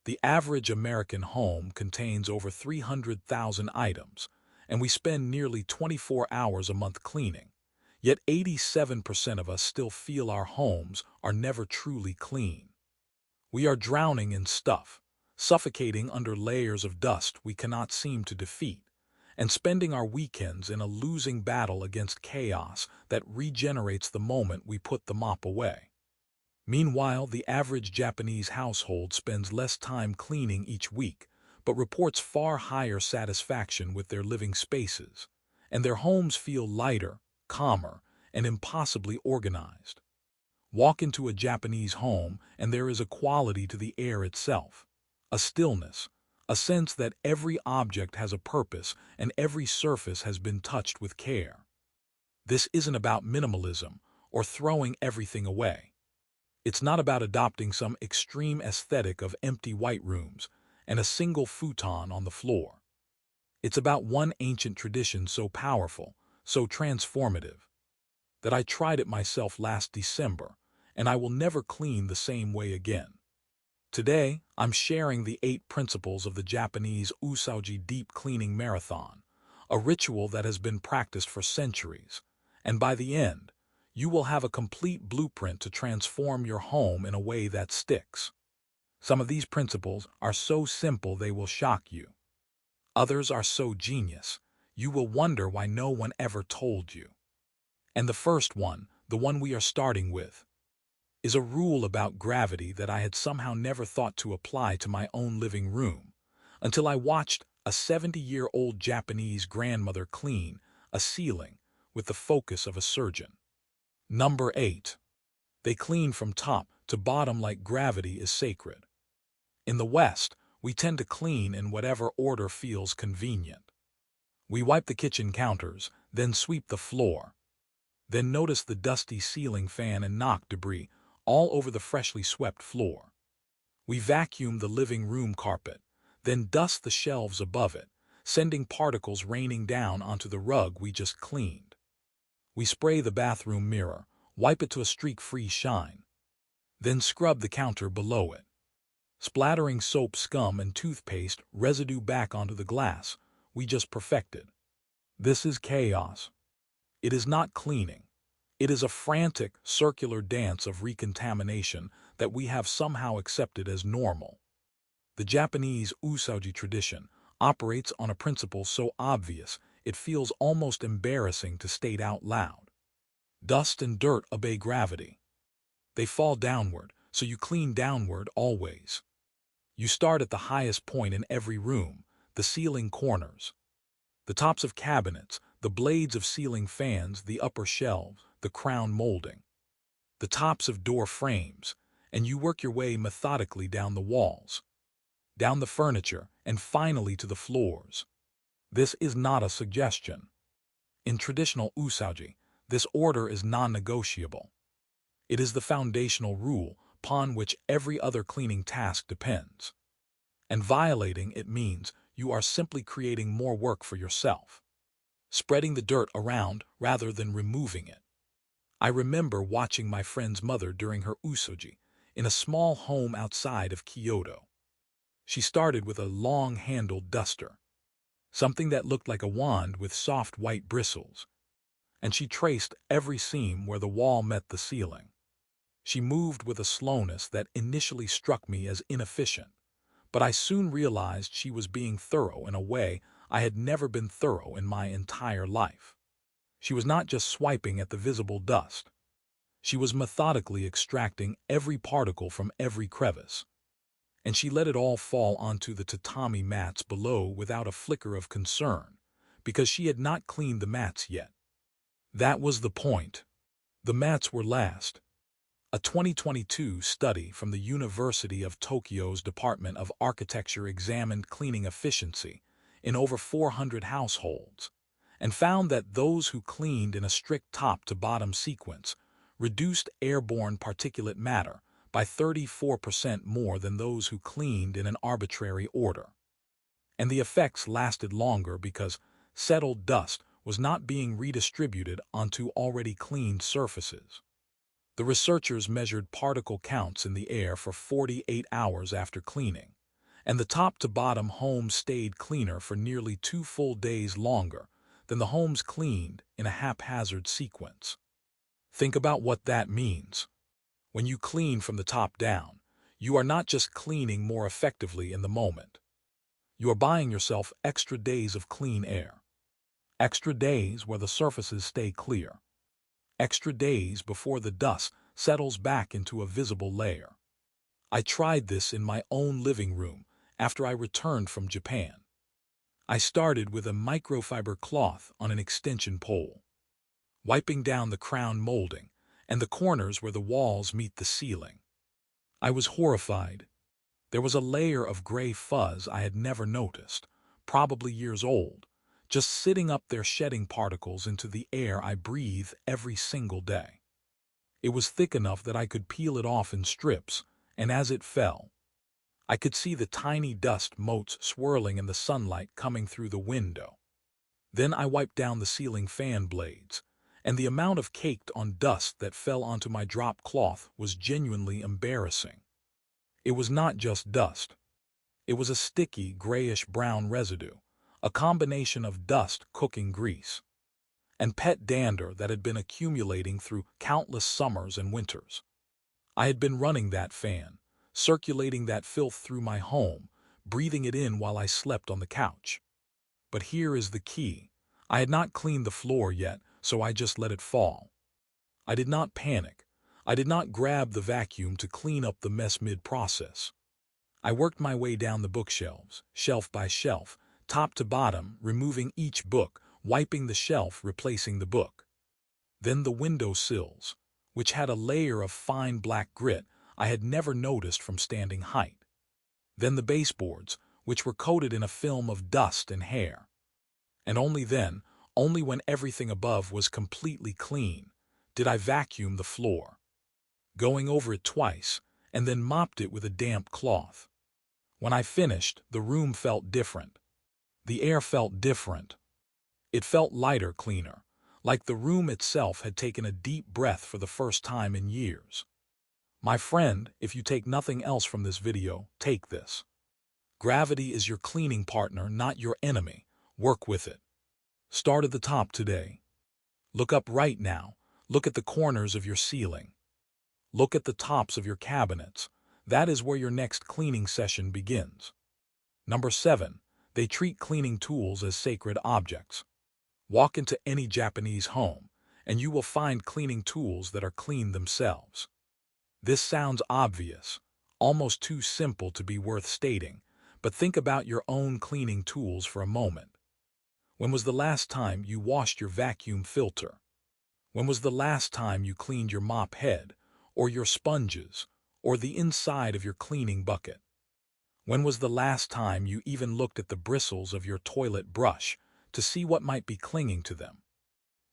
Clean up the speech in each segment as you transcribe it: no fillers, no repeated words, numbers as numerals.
The average American home contains over 300,000 items, and we spend nearly 24 hours a month cleaning. Yet 87% of us still feel our homes are never truly clean. We are drowning in stuff, suffocating under layers of dust we cannot seem to defeat, and spending our weekends in a losing battle against chaos that regenerates the moment we put the mop away. Meanwhile, the average Japanese household spends less time cleaning each week, but reports far higher satisfaction with their living spaces, and their homes feel lighter, calmer, and impossibly organized. Walk into a Japanese home and there is a quality to the air itself, a stillness, a sense that every object has a purpose and every surface has been touched with care. This isn't about minimalism or throwing everything away. It's not about adopting some extreme aesthetic of empty white rooms and a single futon on the floor. It's about one ancient tradition so powerful, so transformative, that I tried it myself last December, and I will never clean the same way again. Today, I'm sharing the 8 principles of the Japanese Oosouji deep cleaning marathon, a ritual that has been practiced for centuries, and by the end, you will have a complete blueprint to transform your home in a way that sticks. Some of these principles are so simple they will shock you. Others are so genius, you will wonder why no one ever told you. And the first one, the one we are starting with, is a rule about gravity that I had somehow never thought to apply to my own living room, until I watched a 70-year-old Japanese grandmother clean a ceiling with the focus of a surgeon. Number 8. They clean from top to bottom like gravity is sacred. In the West, we tend to clean in whatever order feels convenient. We wipe the kitchen counters, then sweep the floor. Then notice the dusty ceiling fan and knock debris all over the freshly swept floor. We vacuum the living room carpet, then dust the shelves above it, sending particles raining down onto the rug we just cleaned. We spray the bathroom mirror, wipe it to a streak-free shine, then scrub the counter below it, splattering soap scum and toothpaste residue back onto the glass we just perfected. This is chaos. It is not cleaning. It is a frantic, circular dance of recontamination that we have somehow accepted as normal. The Japanese Oosouji tradition operates on a principle so obvious it feels almost embarrassing to state out loud. Dust and dirt obey gravity. They fall downward, so you clean downward always. You start at the highest point in every room, the ceiling corners. The tops of cabinets, the blades of ceiling fans, the upper shelves, the crown molding. The tops of door frames, and you work your way methodically down the walls, down the furniture, and finally to the floors. This is not a suggestion. In traditional Oosouji, this order is non-negotiable. It is the foundational rule upon which every other cleaning task depends. And violating it means you are simply creating more work for yourself, spreading the dirt around rather than removing it. I remember watching my friend's mother during her Osoji in a small home outside of Kyoto. She started with a long-handled duster, something that looked like a wand with soft white bristles, and she traced every seam where the wall met the ceiling. She moved with a slowness that initially struck me as inefficient, but I soon realized she was being thorough in a way I had never been thorough in my entire life. She was not just swiping at the visible dust. She was methodically extracting every particle from every crevice, and she let it all fall onto the tatami mats below without a flicker of concern, because she had not cleaned the mats yet. That was the point. The mats were last. A 2022 study from the University of Tokyo's Department of Architecture examined cleaning efficiency in over 400 households and found that those who cleaned in a strict top-to-bottom sequence reduced airborne particulate matter by 34% more than those who cleaned in an arbitrary order. And the effects lasted longer because settled dust was not being redistributed onto already cleaned surfaces. The researchers measured particle counts in the air for 48 hours after cleaning, and the top-to-bottom home stayed cleaner for nearly 2 full days longer than the homes cleaned in a haphazard sequence. Think about what that means. When you clean from the top down, you are not just cleaning more effectively in the moment. You are buying yourself extra days of clean air. Extra days where the surfaces stay clear. Extra days before the dust settles back into a visible layer. I tried this in my own living room after I returned from Japan. I started with a microfiber cloth on an extension pole, wiping down the crown molding and the corners where the walls meet the ceiling. I was horrified. There was a layer of gray fuzz I had never noticed, probably years old, just sitting up there shedding particles into the air I breathe every single day. It was thick enough that I could peel it off in strips, and as it fell, I could see the tiny dust motes swirling in the sunlight coming through the window. Then I wiped down the ceiling fan blades, and the amount of caked-on dust that fell onto my drop cloth was genuinely embarrassing. It was not just dust. It was a sticky, grayish-brown residue, a combination of dust, cooking grease, and pet dander that had been accumulating through countless summers and winters. I had been running that fan, circulating that filth through my home, breathing it in while I slept on the couch. But here is the key. I had not cleaned the floor yet, so I just let it fall. I did not panic. I did not grab the vacuum to clean up the mess mid-process. I worked my way down the bookshelves, shelf by shelf, top to bottom, removing each book, wiping the shelf, replacing the book. Then the window sills, which had a layer of fine black grit I had never noticed from standing height. Then the baseboards, which were coated in a film of dust and hair. And only then, only when everything above was completely clean, did I vacuum the floor, going over it twice, and then mopped it with a damp cloth. When I finished, the room felt different. The air felt different. It felt lighter, cleaner, like the room itself had taken a deep breath for the first time in years. My friend, if you take nothing else from this video, take this. Gravity is your cleaning partner, not your enemy. Work with it. Start at the top today. Look up right now. Look at the corners of your ceiling. Look at the tops of your cabinets. That is where your next cleaning session begins. Number 7. They treat cleaning tools as sacred objects. Walk into any Japanese home, and you will find cleaning tools that are clean themselves. This sounds obvious, almost too simple to be worth stating, but think about your own cleaning tools for a moment. When was the last time you washed your vacuum filter? When was the last time you cleaned your mop head, or your sponges, or the inside of your cleaning bucket? When was the last time you even looked at the bristles of your toilet brush to see what might be clinging to them?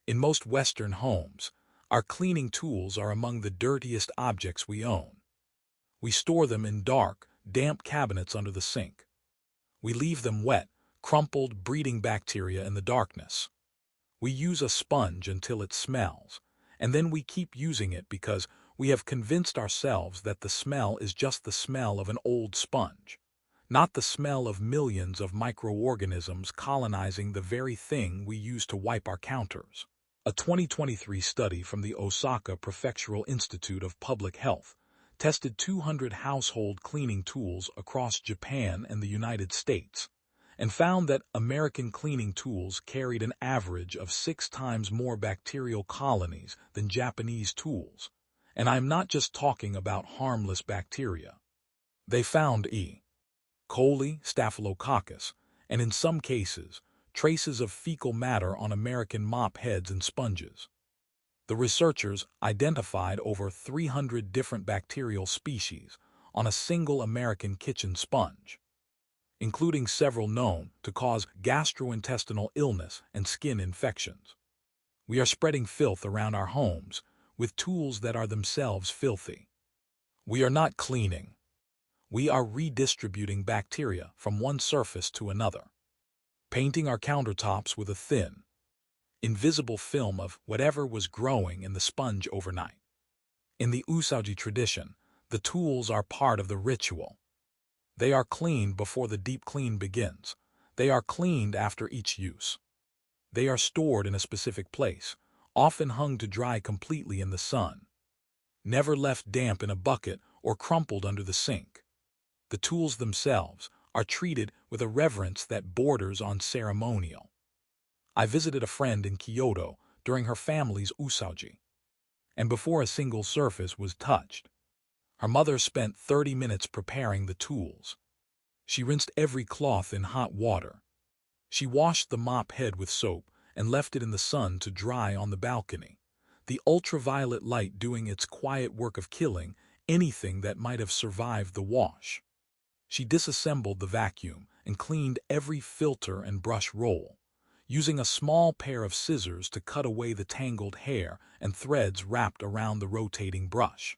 In most Western homes, our cleaning tools are among the dirtiest objects we own. We store them in dark, damp cabinets under the sink. We leave them wet, crumpled, breeding bacteria in the darkness. We use a sponge until it smells, and then we keep using it because we have convinced ourselves that the smell is just the smell of an old sponge, not the smell of millions of microorganisms colonizing the very thing we use to wipe our counters. A 2023 study from the Osaka Prefectural Institute of Public Health tested 200 household cleaning tools across Japan and the United States, and found that American cleaning tools carried an average of 6 times more bacterial colonies than Japanese tools. And I'm not just talking about harmless bacteria. They found E. coli, staphylococcus, and in some cases, traces of fecal matter on American mop heads and sponges. The researchers identified over 300 different bacterial species on a single American kitchen sponge, including several known to cause gastrointestinal illness and skin infections. We are spreading filth around our homes with tools that are themselves filthy. We are not cleaning. We are redistributing bacteria from one surface to another, painting our countertops with a thin, invisible film of whatever was growing in the sponge overnight. In the Oosouji tradition, the tools are part of the ritual. They are cleaned before the deep clean begins. They are cleaned after each use. They are stored in a specific place, often hung to dry completely in the sun. Never left damp in a bucket or crumpled under the sink. The tools themselves are treated with a reverence that borders on ceremonial. I visited a friend in Kyoto during her family's Oosouji, and before a single surface was touched, her mother spent 30 minutes preparing the tools. She rinsed every cloth in hot water. She washed the mop head with soap and left it in the sun to dry on the balcony, the ultraviolet light doing its quiet work of killing anything that might have survived the wash. She disassembled the vacuum and cleaned every filter and brush roll, using a small pair of scissors to cut away the tangled hair and threads wrapped around the rotating brush.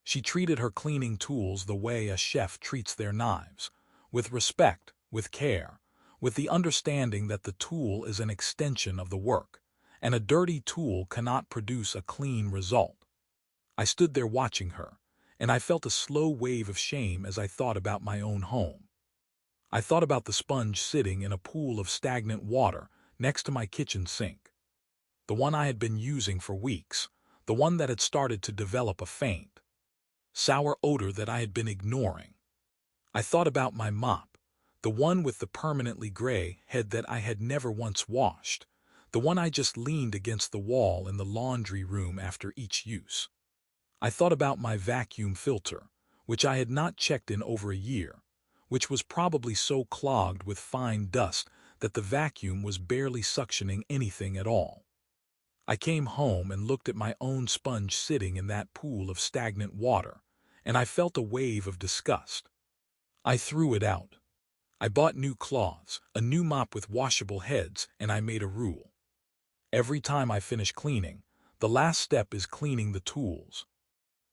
She treated her cleaning tools the way a chef treats their knives, with respect, with care, with the understanding that the tool is an extension of the work, and a dirty tool cannot produce a clean result. I stood there watching her, and I felt a slow wave of shame as I thought about my own home. I thought about the sponge sitting in a pool of stagnant water next to my kitchen sink, the one I had been using for weeks, the one that had started to develop a faint, sour odor that I had been ignoring. I thought about my mop, the one with the permanently gray head that I had never once washed, the one I just leaned against the wall in the laundry room after each use. I thought about my vacuum filter, which I had not checked in over a year, which was probably so clogged with fine dust that the vacuum was barely suctioning anything at all. I came home and looked at my own sponge sitting in that pool of stagnant water, and I felt a wave of disgust. I threw it out. I bought new cloths, a new mop with washable heads, and I made a rule. Every time I finish cleaning, the last step is cleaning the tools.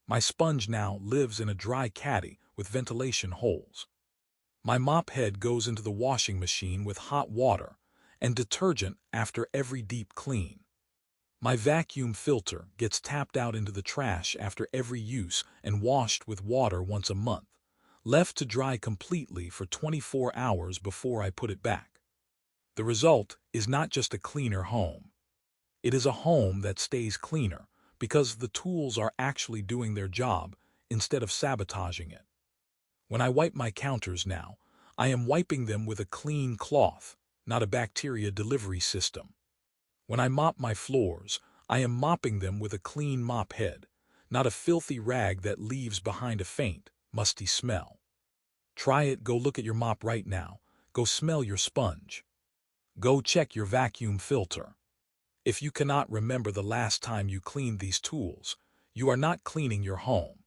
My sponge now lives in a dry caddy with ventilation holes. My mop head goes into the washing machine with hot water and detergent after every deep clean. My vacuum filter gets tapped out into the trash after every use and washed with water once a month, left to dry completely for 24 hours before I put it back. The result is not just a cleaner home. It is a home that stays cleaner because the tools are actually doing their job instead of sabotaging it. When I wipe my counters now, I am wiping them with a clean cloth, not a bacteria delivery system. When I mop my floors, I am mopping them with a clean mop head, not a filthy rag that leaves behind a faint, musty smell. Try it. Go look at your mop right now. Go smell your sponge. Go check your vacuum filter. If you cannot remember the last time you cleaned these tools, you are not cleaning your home.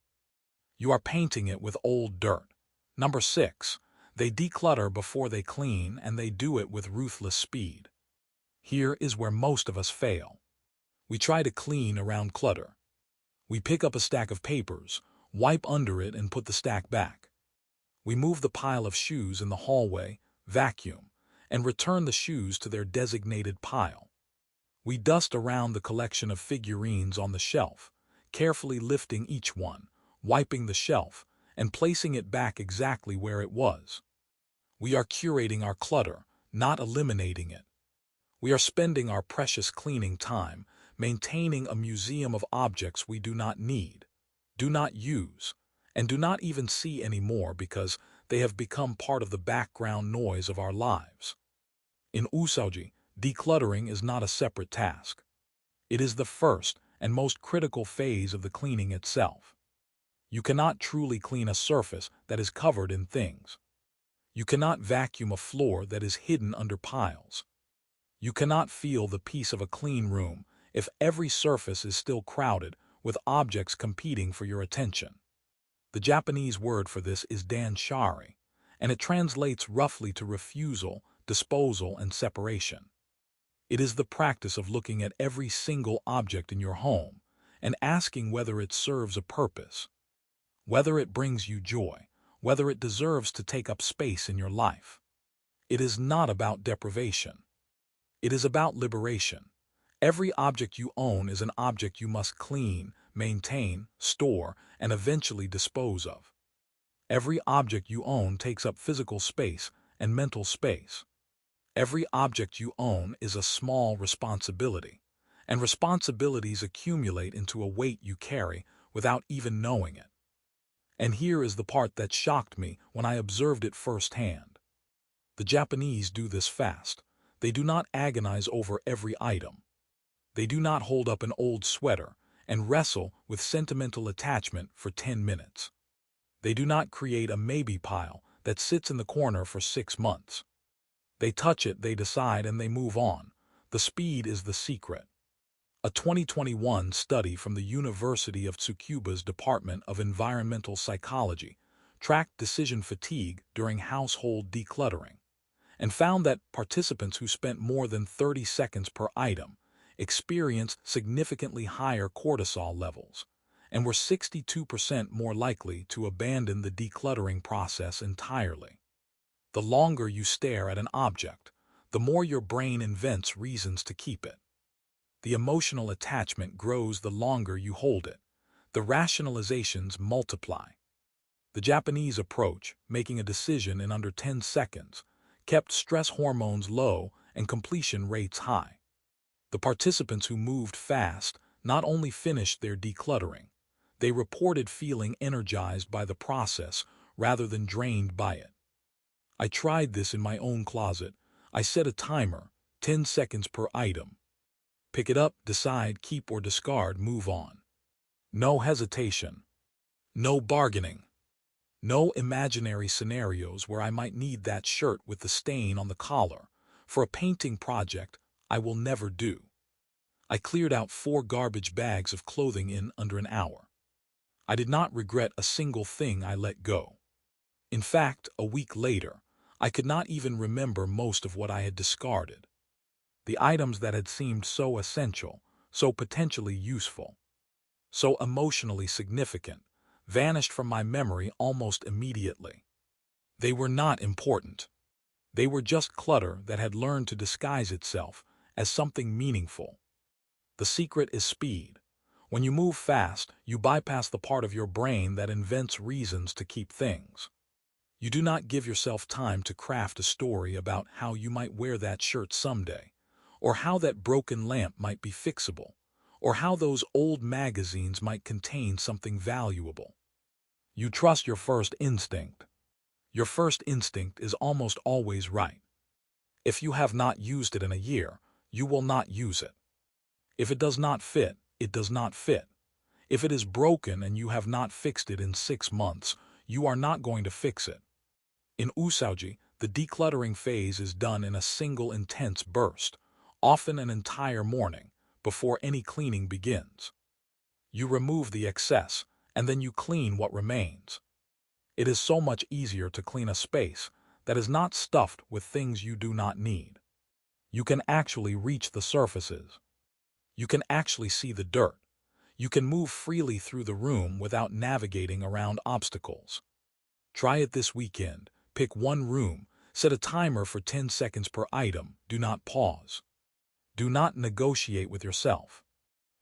You are painting it with old dirt. Number 6. They declutter before they clean, and they do it with ruthless speed. Here is where most of us fail. We try to clean around clutter. We pick up a stack of papers, wipe under it, and put the stack back. We move the pile of shoes in the hallway, vacuum, and return the shoes to their designated pile. We dust around the collection of figurines on the shelf, carefully lifting each one, wiping the shelf, and placing it back exactly where it was. We are curating our clutter, not eliminating it. We are spending our precious cleaning time maintaining a museum of objects we do not need, do not use, and do not even see anymore because they have become part of the background noise of our lives. In Osoji, decluttering is not a separate task. It is the first and most critical phase of the cleaning itself. You cannot truly clean a surface that is covered in things. You cannot vacuum a floor that is hidden under piles. You cannot feel the peace of a clean room if every surface is still crowded with objects competing for your attention. The Japanese word for this is danshari, and it translates roughly to refusal, disposal, and separation. It is the practice of looking at every single object in your home and asking whether it serves a purpose, whether it brings you joy, whether it deserves to take up space in your life. It is not about deprivation. It is about liberation. Every object you own is an object you must clean, maintain, store, and eventually dispose of. Every object you own takes up physical space and mental space. Every object you own is a small responsibility, and responsibilities accumulate into a weight you carry without even knowing it. And here is the part that shocked me when I observed it firsthand. The Japanese do this fast. They do not agonize over every item. They do not hold up an old sweater and wrestle with sentimental attachment for 10 minutes. They do not create a maybe pile that sits in the corner for 6 months. They touch it, they decide, and they move on. The speed is the secret. A 2021 study from the University of Tsukuba's Department of Environmental Psychology tracked decision fatigue during household decluttering and found that participants who spent more than 30 seconds per item experienced significantly higher cortisol levels and were 62% more likely to abandon the decluttering process entirely. The longer you stare at an object, the more your brain invents reasons to keep it. The emotional attachment grows the longer you hold it. The rationalizations multiply. The Japanese approach, making a decision in under 10 seconds, kept stress hormones low and completion rates high. The participants who moved fast not only finished their decluttering, they reported feeling energized by the process rather than drained by it. I tried this in my own closet. I set a timer, 10 seconds per item. Pick it up, decide, keep or discard, move on. No hesitation. No bargaining. No imaginary scenarios where I might need that shirt with the stain on the collar for a painting project I will never do. I cleared out 4 garbage bags of clothing in under an hour. I did not regret a single thing I let go. In fact, a week later, I could not even remember most of what I had discarded. The items that had seemed so essential, so potentially useful, so emotionally significant, vanished from my memory almost immediately. They were not important. They were just clutter that had learned to disguise itself as something meaningful. The secret is speed. When you move fast, you bypass the part of your brain that invents reasons to keep things. You do not give yourself time to craft a story about how you might wear that shirt someday, or how that broken lamp might be fixable, or how those old magazines might contain something valuable. You trust your first instinct. Your first instinct is almost always right. If you have not used it in a year, you will not use it. If it does not fit, it does not fit. If it is broken and you have not fixed it in 6 months, you are not going to fix it. In Oosouji, the decluttering phase is done in a single intense burst, often an entire morning, before any cleaning begins. You remove the excess, and then you clean what remains. It is so much easier to clean a space that is not stuffed with things you do not need. You can actually reach the surfaces. You can actually see the dirt. You can move freely through the room without navigating around obstacles. Try it this weekend. Pick one room, set a timer for 10 seconds per item, do not pause. Do not negotiate with yourself.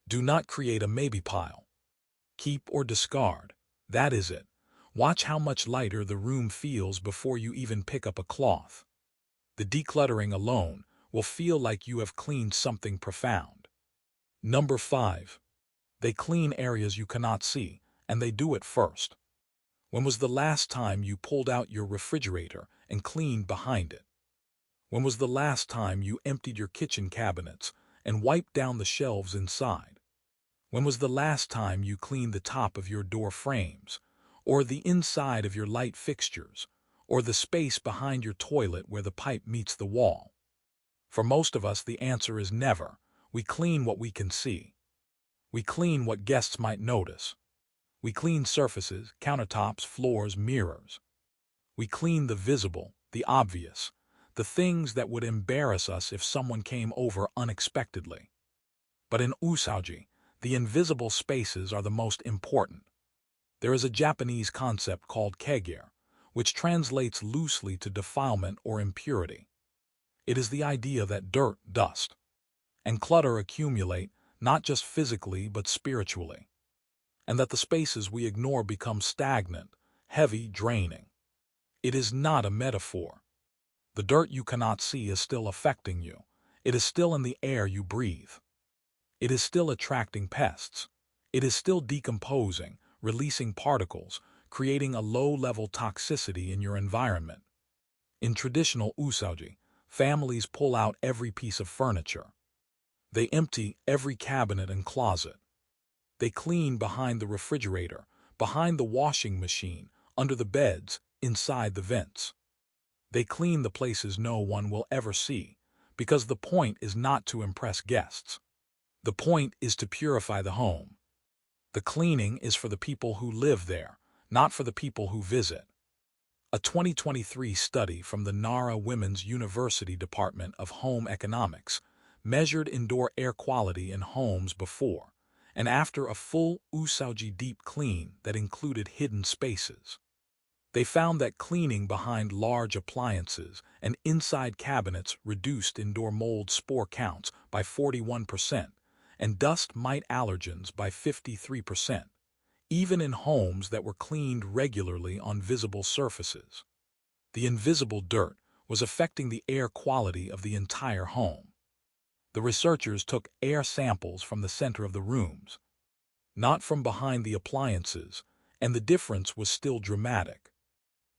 Do not create a maybe pile. Keep or discard. That is it. Watch how much lighter the room feels before you even pick up a cloth. The decluttering alone will feel like you have cleaned something profound. Number 5. They clean areas you cannot see, and they do it first. When was the last time you pulled out your refrigerator and cleaned behind it? When was the last time you emptied your kitchen cabinets and wiped down the shelves inside? When was the last time you cleaned the top of your door frames, or the inside of your light fixtures, or the space behind your toilet where the pipe meets the wall? For most of us, the answer is never. We clean what we can see. We clean what guests might notice. We clean surfaces, countertops, floors, mirrors. We clean the visible, the obvious, the things that would embarrass us if someone came over unexpectedly. But in Oosouji, the invisible spaces are the most important. There is a Japanese concept called kegare, which translates loosely to defilement or impurity. It is the idea that dirt, dust, and clutter accumulate not just physically but spiritually, and that the spaces we ignore become stagnant, heavy, draining. It is not a metaphor. The dirt you cannot see is still affecting you. It is still in the air you breathe. It is still attracting pests. It is still decomposing, releasing particles, creating a low-level toxicity in your environment. In traditional Oosouji, families pull out every piece of furniture. They empty every cabinet and closet. They clean behind the refrigerator, behind the washing machine, under the beds, inside the vents. They clean the places no one will ever see, because the point is not to impress guests. The point is to purify the home. The cleaning is for the people who live there, not for the people who visit. A 2023 study from the Nara Women's University Department of Home Economics measured indoor air quality in homes before and after a full Oosouji deep clean that included hidden spaces. They found that cleaning behind large appliances and inside cabinets reduced indoor mold spore counts by 41% and dust mite allergens by 53%, even in homes that were cleaned regularly on visible surfaces. The invisible dirt was affecting the air quality of the entire home. The researchers took air samples from the center of the rooms, not from behind the appliances, and the difference was still dramatic.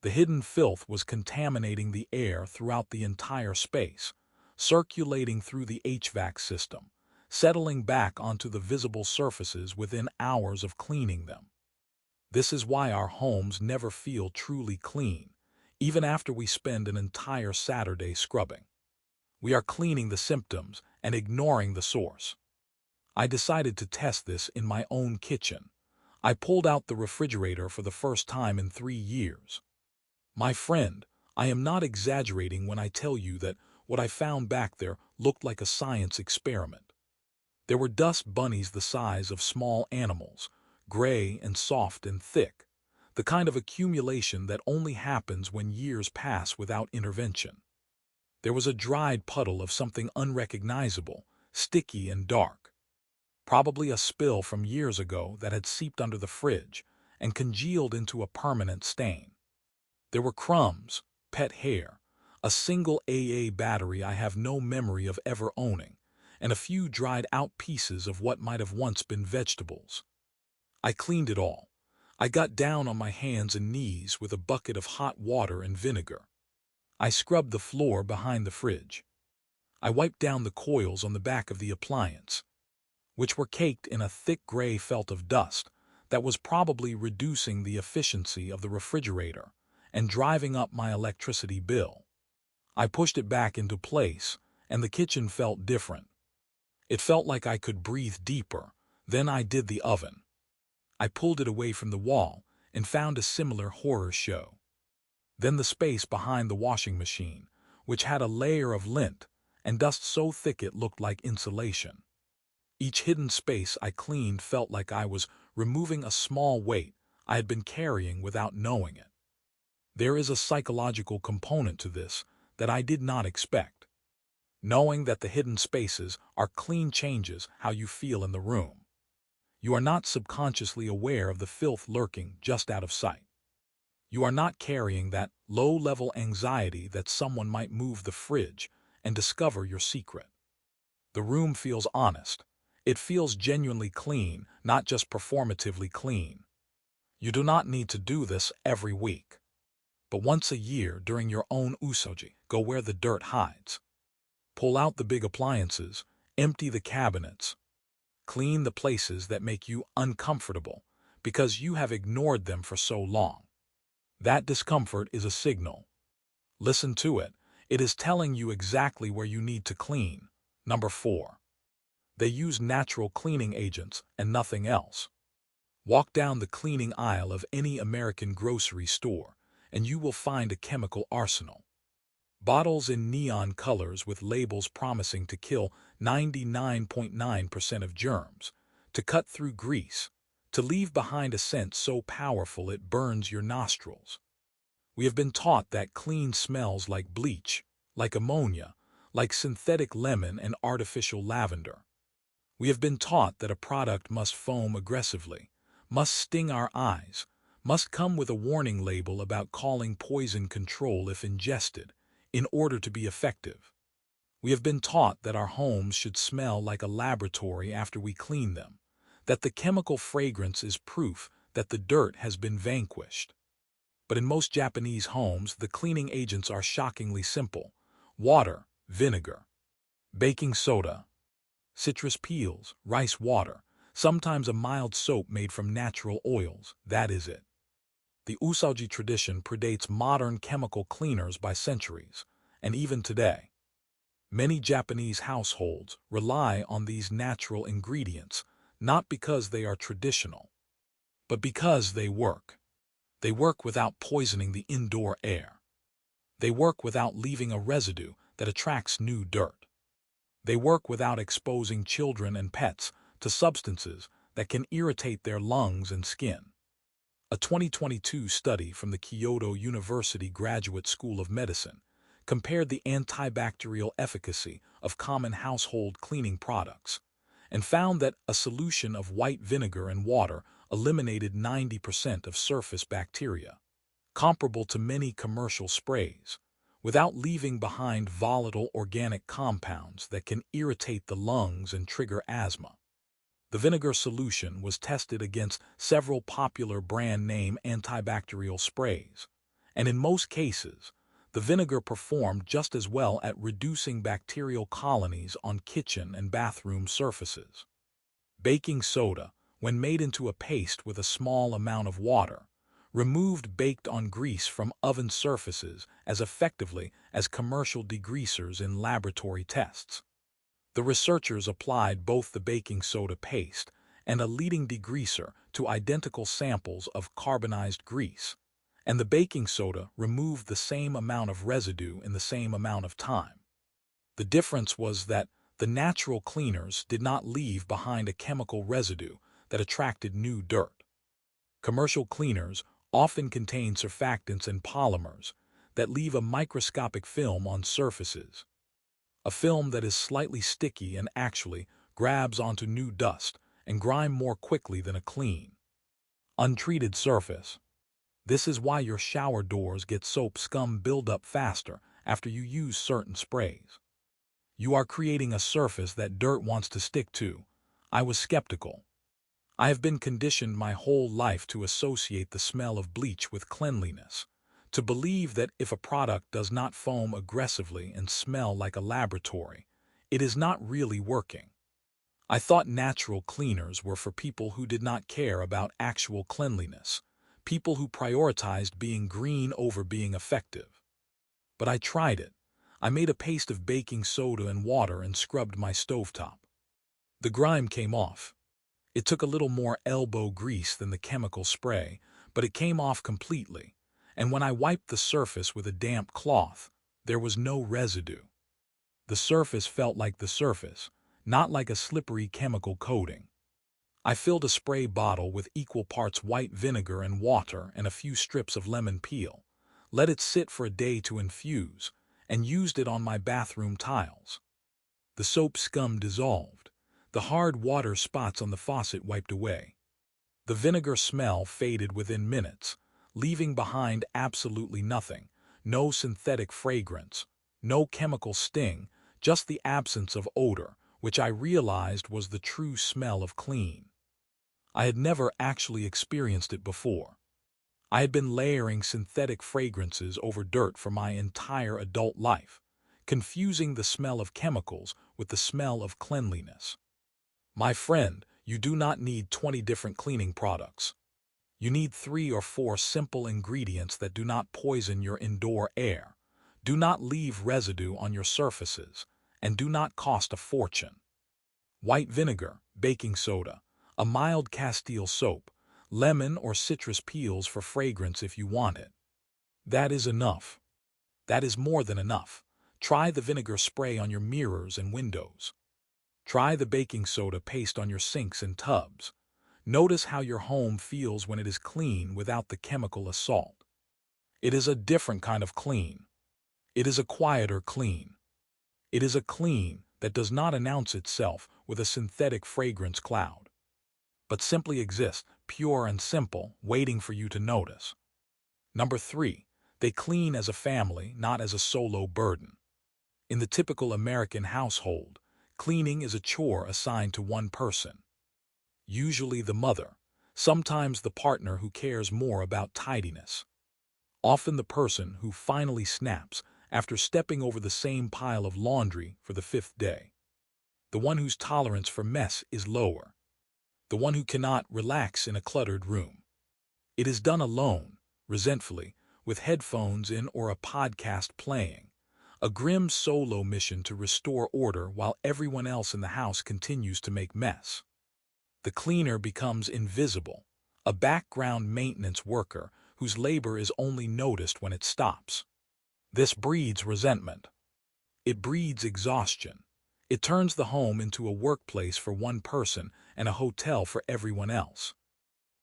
The hidden filth was contaminating the air throughout the entire space, circulating through the HVAC system, settling back onto the visible surfaces within hours of cleaning them. This is why our homes never feel truly clean, even after we spend an entire Saturday scrubbing. We are cleaning the symptoms and ignoring the source. I decided to test this in my own kitchen. I pulled out the refrigerator for the first time in 3 years. My friend, I am not exaggerating when I tell you that what I found back there looked like a science experiment. There were dust bunnies the size of small animals, gray and soft and thick, the kind of accumulation that only happens when years pass without intervention. There was a dried puddle of something unrecognizable, sticky and dark. Probably a spill from years ago that had seeped under the fridge and congealed into a permanent stain. There were crumbs, pet hair, a single AA battery I have no memory of ever owning, and a few dried-out pieces of what might have once been vegetables. I cleaned it all. I got down on my hands and knees with a bucket of hot water and vinegar. I scrubbed the floor behind the fridge. I wiped down the coils on the back of the appliance, which were caked in a thick gray felt of dust that was probably reducing the efficiency of the refrigerator and driving up my electricity bill. I pushed it back into place, and the kitchen felt different. It felt like I could breathe deeper. Then I did the oven. I pulled it away from the wall and found a similar horror show. Then the space behind the washing machine, which had a layer of lint and dust so thick it looked like insulation. Each hidden space I cleaned felt like I was removing a small weight I had been carrying without knowing it. There is a psychological component to this that I did not expect. Knowing that the hidden spaces are clean changes how you feel in the room. You are not subconsciously aware of the filth lurking just out of sight. You are not carrying that low-level anxiety that someone might move the fridge and discover your secret. The room feels honest. It feels genuinely clean, not just performatively clean. You do not need to do this every week. But once a year during your own Oosouji, go where the dirt hides. Pull out the big appliances, empty the cabinets. Clean the places that make you uncomfortable because you have ignored them for so long. That discomfort is a signal. Listen to it. It is telling you exactly where you need to clean. Number 4. They use natural cleaning agents and nothing else. Walk down the cleaning aisle of any American grocery store, and you will find a chemical arsenal. Bottles in neon colors with labels promising to kill 99.9% of germs, to cut through grease, to leave behind a scent so powerful it burns your nostrils. We have been taught that clean smells like bleach, like ammonia, like synthetic lemon and artificial lavender. We have been taught that a product must foam aggressively, must sting our eyes, must come with a warning label about calling poison control if ingested, in order to be effective. We have been taught that our homes should smell like a laboratory after we clean them, that the chemical fragrance is proof that the dirt has been vanquished. But in most Japanese homes, the cleaning agents are shockingly simple: water, vinegar, baking soda, citrus peels, rice water, sometimes a mild soap made from natural oils. That is it. The Osoji tradition predates modern chemical cleaners by centuries, and even today, many Japanese households rely on these natural ingredients, not because they are traditional, but because they work. They work without poisoning the indoor air. They work without leaving a residue that attracts new dirt. They work without exposing children and pets to substances that can irritate their lungs and skin. A 2022 study from the Kyoto University Graduate School of Medicine compared the antibacterial efficacy of common household cleaning products and found that a solution of white vinegar and water eliminated 90% of surface bacteria, comparable to many commercial sprays, without leaving behind volatile organic compounds that can irritate the lungs and trigger asthma. The vinegar solution was tested against several popular brand name antibacterial sprays, and in most cases, the vinegar performed just as well at reducing bacterial colonies on kitchen and bathroom surfaces. Baking soda, when made into a paste with a small amount of water, removed baked-on grease from oven surfaces as effectively as commercial degreasers in laboratory tests. The researchers applied both the baking soda paste and a leading degreaser to identical samples of carbonized grease, and the baking soda removed the same amount of residue in the same amount of time. The difference was that the natural cleaners did not leave behind a chemical residue that attracted new dirt. Commercial cleaners often contain surfactants and polymers that leave a microscopic film on surfaces, a film that is slightly sticky and actually grabs onto new dust and grime more quickly than a clean, untreated surface. This is why your shower doors get soap scum buildup faster after you use certain sprays. You are creating a surface that dirt wants to stick to. I was skeptical. I have been conditioned my whole life to associate the smell of bleach with cleanliness, to believe that if a product does not foam aggressively and smell like a laboratory, it is not really working. I thought natural cleaners were for people who did not care about actual cleanliness, people who prioritized being green over being effective. But I tried it. I made a paste of baking soda and water and scrubbed my stovetop. The grime came off. It took a little more elbow grease than the chemical spray, but it came off completely, and when I wiped the surface with a damp cloth, there was no residue. The surface felt like the surface, not like a slippery chemical coating. I filled a spray bottle with equal parts white vinegar and water and a few strips of lemon peel, let it sit for a day to infuse, and used it on my bathroom tiles. The soap scum dissolved. The hard water spots on the faucet wiped away. The vinegar smell faded within minutes, leaving behind absolutely nothing, no synthetic fragrance, no chemical sting, just the absence of odor, which I realized was the true smell of clean. I had never actually experienced it before. I had been layering synthetic fragrances over dirt for my entire adult life, confusing the smell of chemicals with the smell of cleanliness. My friend, you do not need 20 different cleaning products. You need 3 or 4 simple ingredients that do not poison your indoor air, do not leave residue on your surfaces, and do not cost a fortune. White vinegar, baking soda, a mild Castile soap, lemon or citrus peels for fragrance if you want it. That is enough. That is more than enough. Try the vinegar spray on your mirrors and windows. Try the baking soda paste on your sinks and tubs. Notice how your home feels when it is clean without the chemical assault. It is a different kind of clean. It is a quieter clean. It is a clean that does not announce itself with a synthetic fragrance cloud, but simply exists pure and simple, waiting for you to notice. Number 3. They clean as a family, not as a solo burden. In the typical American household, cleaning is a chore assigned to one person, usually the mother, sometimes the partner who cares more about tidiness, often the person who finally snaps after stepping over the same pile of laundry for the 5th day, the one whose tolerance for mess is lower, the one who cannot relax in a cluttered room. It is done alone, resentfully, with headphones in or a podcast playing, a grim solo mission to restore order while everyone else in the house continues to make mess. The cleaner becomes invisible, a background maintenance worker whose labor is only noticed when it stops. This breeds resentment. It breeds exhaustion. It turns the home into a workplace for one person and a hotel for everyone else.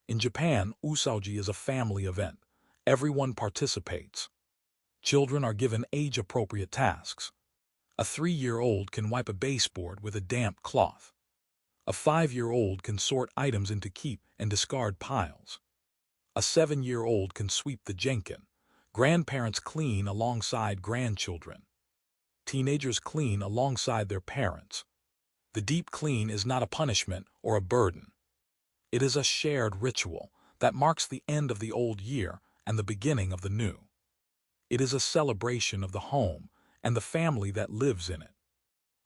In Japan, Oosouji is a family event. Everyone participates. Children are given age-appropriate tasks. A 3-year-old can wipe a baseboard with a damp cloth. A 5-year-old can sort items into keep and discard piles. A 7-year-old can sweep the jenkin. Grandparents clean alongside grandchildren. Teenagers clean alongside their parents. The deep clean is not a punishment or a burden. It is a shared ritual that marks the end of the old year and the beginning of the new. It is a celebration of the home and the family that lives in it.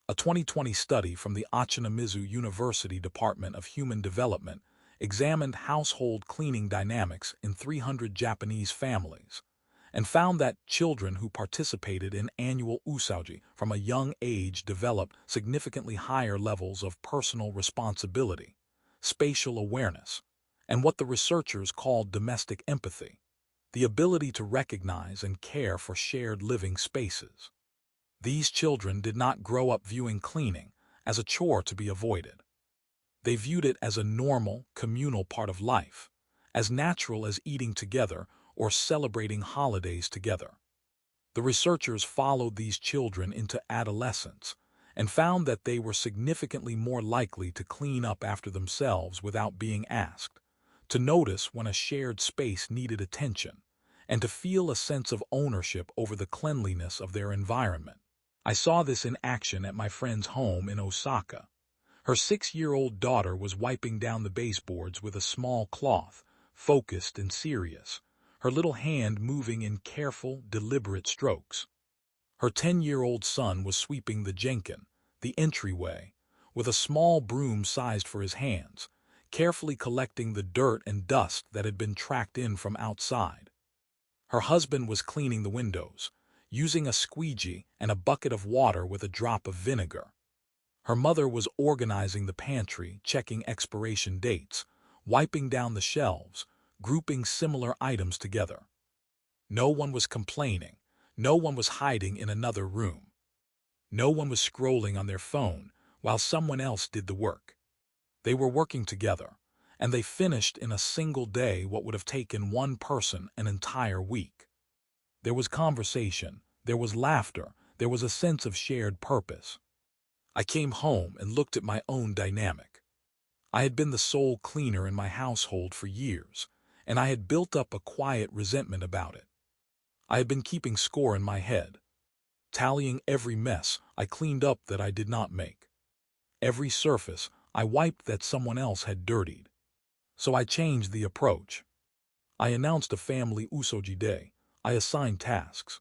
A 2020 study from the Japanese University Department of Human Development examined household cleaning dynamics in 300 Japanese families and found that children who participated in annual Oosouji from a young age developed significantly higher levels of personal responsibility, spatial awareness, and what the researchers called domestic empathy, the ability to recognize and care for shared living spaces. These children did not grow up viewing cleaning as a chore to be avoided. They viewed it as a normal, communal part of life, as natural as eating together or celebrating holidays together. The researchers followed these children into adolescence and found that they were significantly more likely to clean up after themselves without being asked, to notice when a shared space needed attention, and to feel a sense of ownership over the cleanliness of their environment. I saw this in action at my friend's home in Osaka. Her 6-year-old daughter was wiping down the baseboards with a small cloth, focused and serious, her little hand moving in careful, deliberate strokes. Her 10-year-old son was sweeping the jenkin, the entryway, with a small broom sized for his hands, carefully collecting the dirt and dust that had been tracked in from outside. Her husband was cleaning the windows, using a squeegee and a bucket of water with a drop of vinegar. Her mother was organizing the pantry, checking expiration dates, wiping down the shelves, grouping similar items together. No one was complaining. No one was hiding in another room. No one was scrolling on their phone while someone else did the work. They were working together, and they finished in a single day what would have taken one person an entire week. There was conversation, there was laughter, there was a sense of shared purpose. I came home and looked at my own dynamic. I had been the sole cleaner in my household for years, and I had built up a quiet resentment about it. I had been keeping score in my head, tallying every mess I cleaned up that I did not make, every surface I wiped that someone else had dirtied. So I changed the approach. I announced a family Osoji day. I assigned tasks.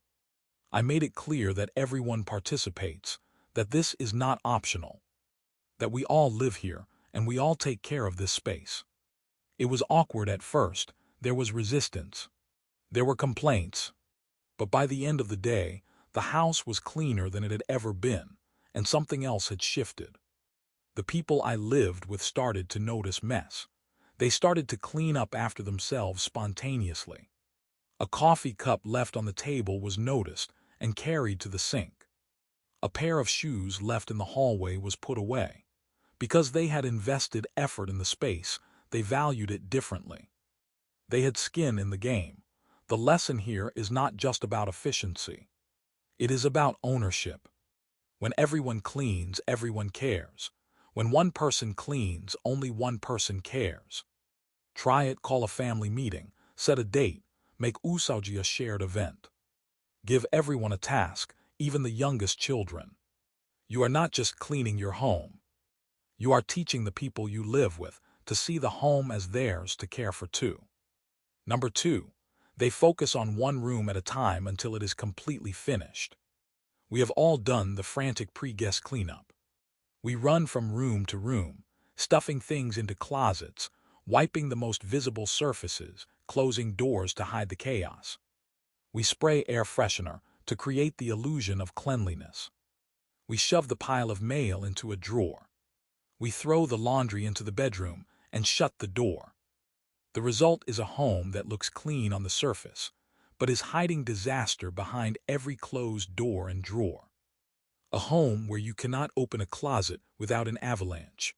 I made it clear that everyone participates, that this is not optional, that we all live here and we all take care of this space. It was awkward at first. There was resistance. There were complaints. But by the end of the day, the house was cleaner than it had ever been, and something else had shifted. The people I lived with started to notice mess. They started to clean up after themselves spontaneously. A coffee cup left on the table was noticed and carried to the sink. A pair of shoes left in the hallway was put away. Because they had invested effort in the space, they valued it differently. They had skin in the game. The lesson here is not just about efficiency. It is about ownership. When everyone cleans, everyone cares. When one person cleans, only one person cares. Try it, call a family meeting, set a date, make Oosouji a shared event. Give everyone a task, even the youngest children. You are not just cleaning your home. You are teaching the people you live with to see the home as theirs to care for too. Number 2. They focus on one room at a time until it is completely finished. We have all done the frantic pre-guest cleanup. We run from room to room, stuffing things into closets, wiping the most visible surfaces, closing doors to hide the chaos. We spray air freshener to create the illusion of cleanliness. We shove the pile of mail into a drawer. We throw the laundry into the bedroom and shut the door. The result is a home that looks clean on the surface, but is hiding disaster behind every closed door and drawer. A home where you cannot open a closet without an avalanche.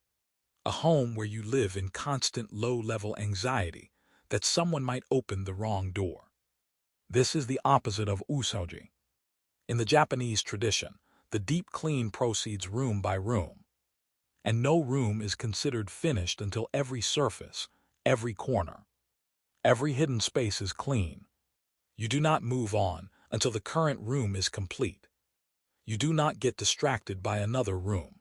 A home where you live in constant low-level anxiety that someone might open the wrong door. This is the opposite of Osoji. In the Japanese tradition, the deep clean proceeds room by room, and no room is considered finished until every surface, every corner, every hidden space is clean. You do not move on until the current room is complete. You do not get distracted by another room.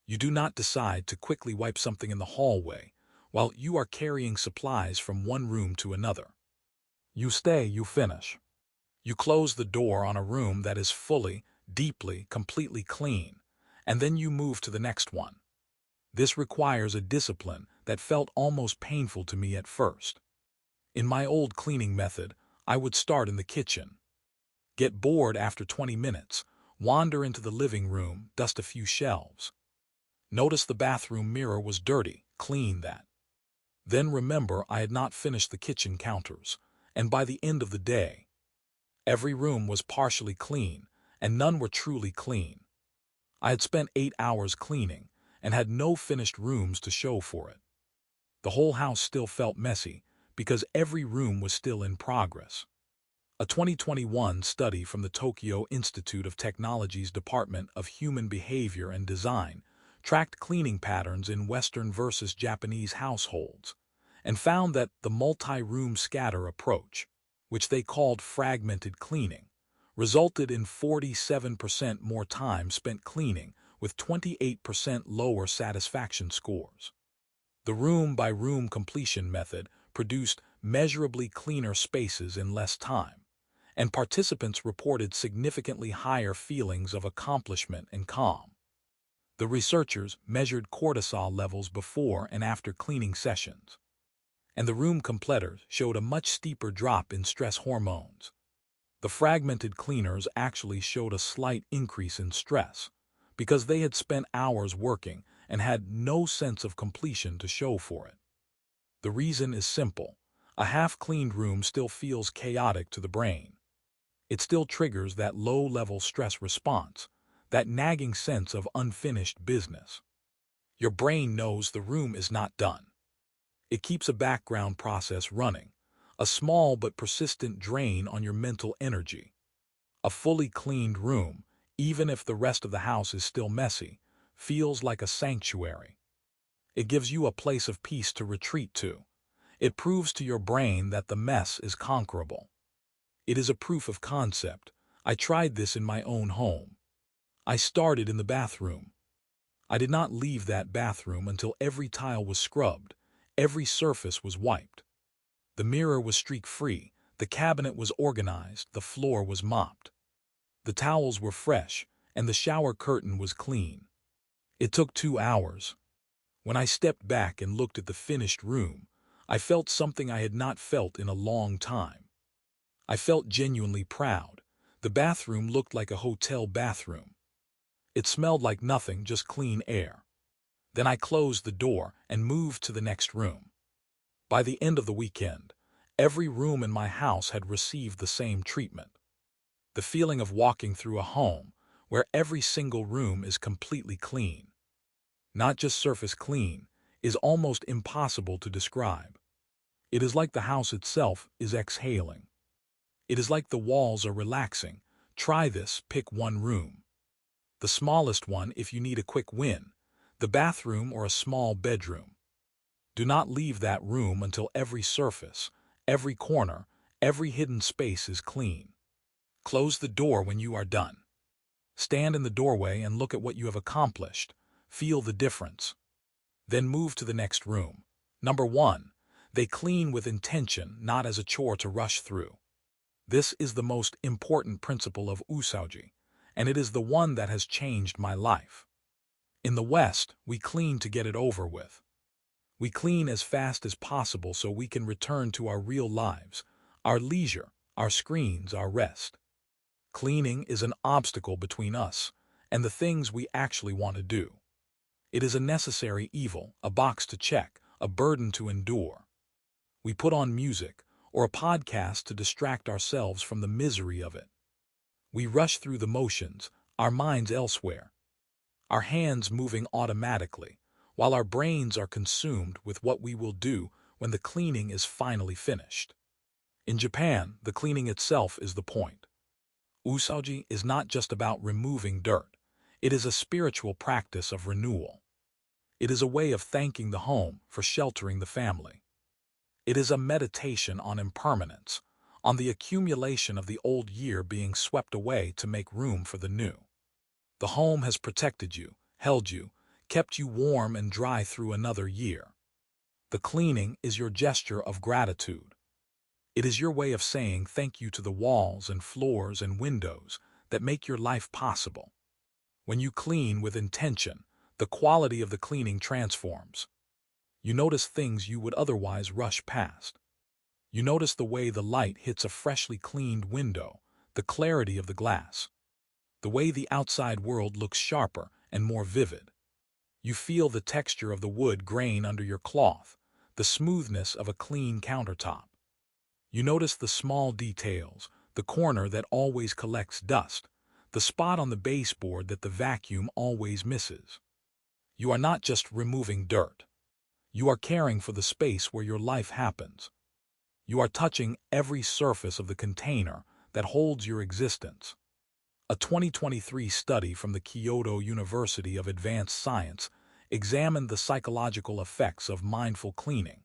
You do not decide to quickly wipe something in the hallway while you are carrying supplies from one room to another. You stay, you finish. You close the door on a room that is fully, deeply, completely clean, and then you move to the next one. This requires a discipline that felt almost painful to me at first. In my old cleaning method, I would start in the kitchen. Get bored after 20 minutes, wander into the living room, dust a few shelves. Notice the bathroom mirror was dirty, clean that. Then remember I had not finished the kitchen counters, and by the end of the day, every room was partially clean, and none were truly clean. I had spent 8 hours cleaning, and had no finished rooms to show for it. The whole house still felt messy, because every room was still in progress. A 2021 study from the Tokyo Institute of Technology's Department of Human Behavior and Design tracked cleaning patterns in Western versus Japanese households, and found that the multi-room scatter approach, which they called fragmented cleaning, resulted in 47% more time spent cleaning with 28% lower satisfaction scores. The room-by-room completion method produced measurably cleaner spaces in less time, and participants reported significantly higher feelings of accomplishment and calm. The researchers measured cortisol levels before and after cleaning sessions, and the room completers showed a much steeper drop in stress hormones. The fragmented cleaners actually showed a slight increase in stress because they had spent hours working and had no sense of completion to show for it. The reason is simple. A half-cleaned room still feels chaotic to the brain. It still triggers that low-level stress response, that nagging sense of unfinished business. Your brain knows the room is not done. It keeps a background process running, a small but persistent drain on your mental energy. A fully cleaned room, even if the rest of the house is still messy, feels like a sanctuary. It gives you a place of peace to retreat to. It proves to your brain that the mess is conquerable. It is a proof of concept. I tried this in my own home. I started in the bathroom. I did not leave that bathroom until every tile was scrubbed, every surface was wiped. The mirror was streak-free, the cabinet was organized, the floor was mopped. The towels were fresh, and the shower curtain was clean. It took 2 hours. When I stepped back and looked at the finished room, I felt something I had not felt in a long time. I felt genuinely proud. The bathroom looked like a hotel bathroom. It smelled like nothing, just clean air. Then I closed the door and moved to the next room. By the end of the weekend, every room in my house had received the same treatment. The feeling of walking through a home where every single room is completely clean, not just surface clean, is almost impossible to describe. It is like the house itself is exhaling. It is like the walls are relaxing. Try this, pick one room. The smallest one if you need a quick win, the bathroom or a small bedroom. Do not leave that room until every surface, every corner, every hidden space is clean. Close the door when you are done. Stand in the doorway and look at what you have accomplished. Feel the difference. Then move to the next room. Number 1. They clean with intention, not as a chore to rush through. This is the most important principle of Oosouji, and it is the one that has changed my life. In the West, we clean to get it over with. We clean as fast as possible so we can return to our real lives, our leisure, our screens, our rest. Cleaning is an obstacle between us and the things we actually want to do. It is a necessary evil, a box to check, a burden to endure. We put on music or a podcast to distract ourselves from the misery of it. We rush through the motions, our minds elsewhere, our hands moving automatically, while our brains are consumed with what we will do when the cleaning is finally finished. In Japan, the cleaning itself is the point. Oosouji is not just about removing dirt. It is a spiritual practice of renewal. It is a way of thanking the home for sheltering the family. It is a meditation on impermanence, on the accumulation of the old year being swept away to make room for the new. The home has protected you, held you, kept you warm and dry through another year. The cleaning is your gesture of gratitude. It is your way of saying thank you to the walls and floors and windows that make your life possible. When you clean with intention, the quality of the cleaning transforms. You notice things you would otherwise rush past. You notice the way the light hits a freshly cleaned window, the clarity of the glass, the way the outside world looks sharper and more vivid. You feel the texture of the wood grain under your cloth, the smoothness of a clean countertop. You notice the small details, the corner that always collects dust, the spot on the baseboard that the vacuum always misses. You are not just removing dirt. You are caring for the space where your life happens. You are touching every surface of the container that holds your existence. A 2023 study from the Kyoto University of Advanced Science examined the psychological effects of mindful cleaning,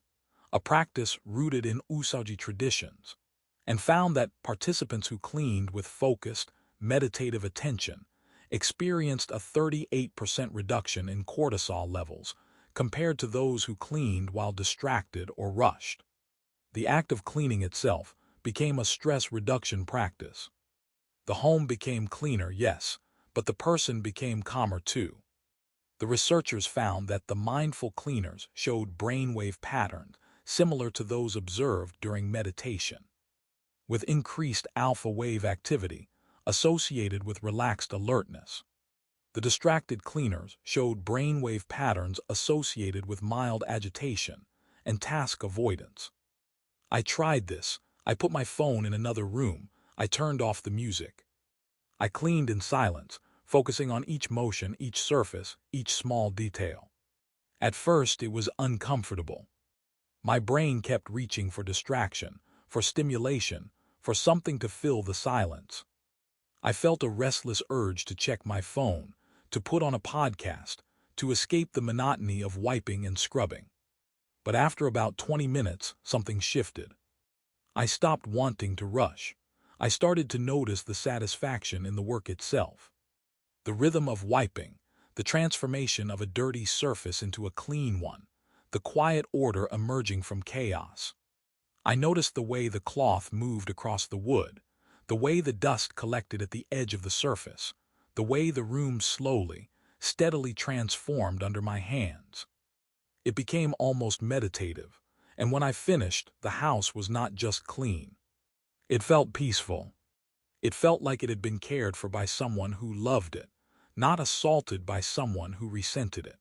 a practice rooted in Oosouji traditions, and found that participants who cleaned with focused, meditative attention experienced a 38% reduction in cortisol levels compared to those who cleaned while distracted or rushed. The act of cleaning itself became a stress reduction practice. The home became cleaner, yes, but the person became calmer too. The researchers found that the mindful cleaners showed brainwave patterns similar to those observed during meditation, with increased alpha wave activity associated with relaxed alertness. The distracted cleaners showed brainwave patterns associated with mild agitation and task avoidance. I tried this. I put my phone in another room. I turned off the music. I cleaned in silence, focusing on each motion, each surface, each small detail. At first, it was uncomfortable. My brain kept reaching for distraction, for stimulation, for something to fill the silence. I felt a restless urge to check my phone, to put on a podcast, to escape the monotony of wiping and scrubbing. But after about 20 minutes, something shifted. I stopped wanting to rush. I started to notice the satisfaction in the work itself. The rhythm of wiping, the transformation of a dirty surface into a clean one, the quiet order emerging from chaos. I noticed the way the cloth moved across the wood, the way the dust collected at the edge of the surface, the way the room slowly, steadily transformed under my hands. It became almost meditative, and when I finished, the house was not just clean. It felt peaceful. It felt like it had been cared for by someone who loved it, not assaulted by someone who resented it.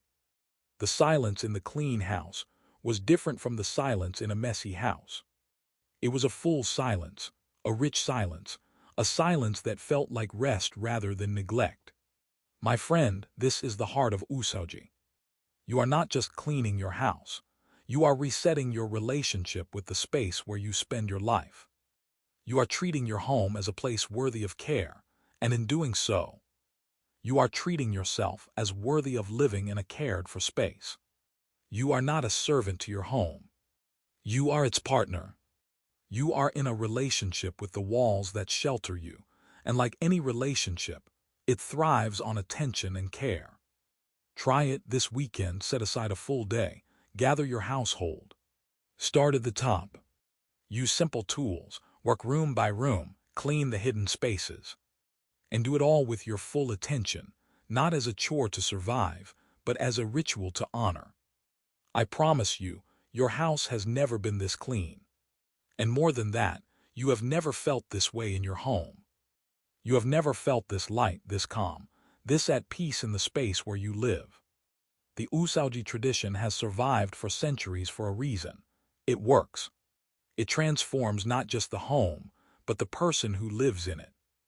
The silence in the clean house was different from the silence in a messy house. It was a full silence, a rich silence, a silence that felt like rest rather than neglect. My friend, this is the heart of Oosouji. You are not just cleaning your house. You are resetting your relationship with the space where you spend your life. You are treating your home as a place worthy of care, and in doing so, you are treating yourself as worthy of living in a cared-for space. You are not a servant to your home. You are its partner. You are in a relationship with the walls that shelter you, and like any relationship, it thrives on attention and care. Try it this weekend. Set aside a full day. Gather your household. Start at the top. Use simple tools. Work room by room. Clean the hidden spaces. And do it all with your full attention, not as a chore to survive, but as a ritual to honor. I promise you, your house has never been this clean. And more than that, you have never felt this way in your home. You have never felt this light, this calm, this at peace in the space where you live. The Oosouji tradition has survived for centuries for a reason. It works. It transforms not just the home, but the person who lives in it.